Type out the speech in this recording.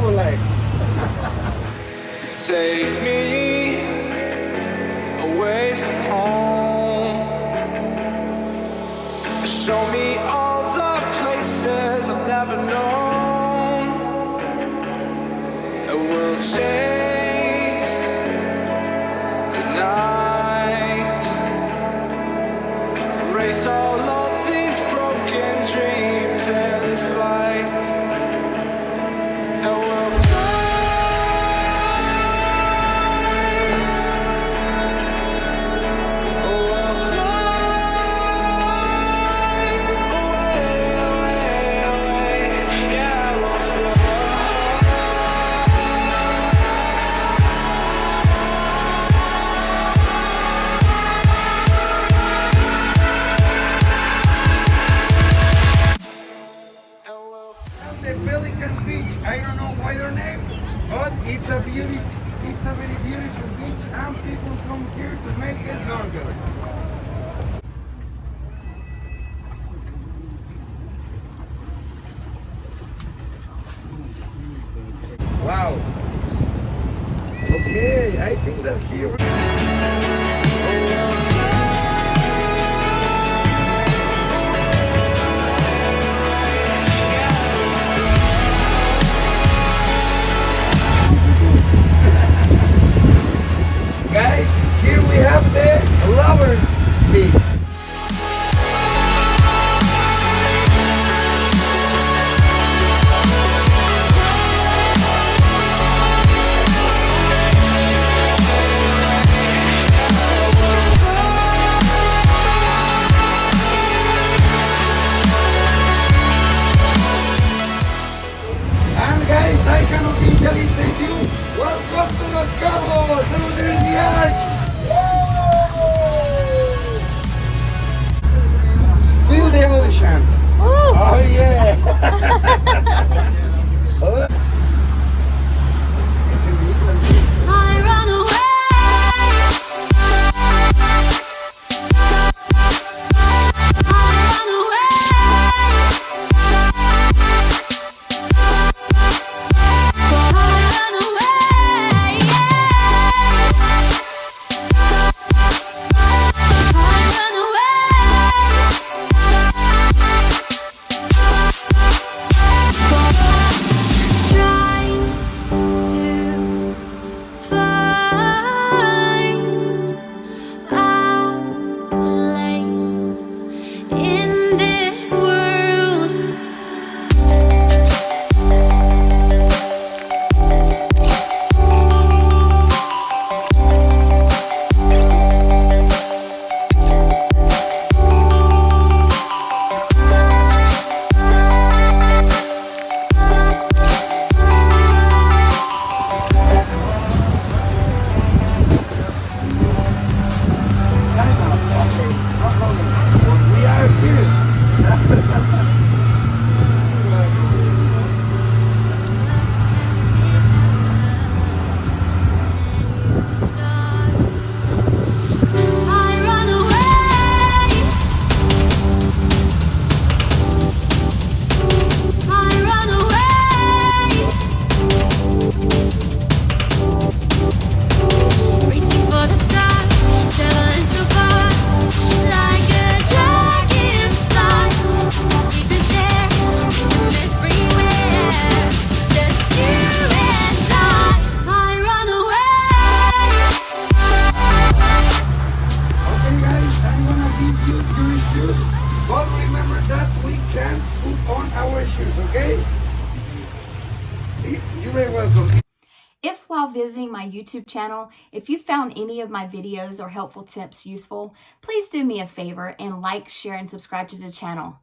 for life. Take me away from home. Show me all the places I've never known. And we'll chase the night, erase all of these broken dreams and flight. And we'll The Pelican beach, I don't know why they're named, but it's a very beautiful beach, and people come here to make a snorkel. Wow. Okay, I think that here. Guys, here we have the Lovers Beach. And guys, I can officially say to you, welcome to Los Cabos! So there's the arch! Feel the ocean! Oh yeah! I run away. I run away. I run away. Trying to find a place in this world. But we are here! I run away. I run away. Reaching for the stars, traveling so far, like a dragonfly. The secret's there, hidden everywhere. Just you and I run away. Okay guys, I'm gonna give you your shoes, but remember that we can put on our shoes, okay? You're very welcome. If while visiting my YouTube channel, if you found any of my videos or helpful tips useful, please do me a favor and like, share, and subscribe to the channel.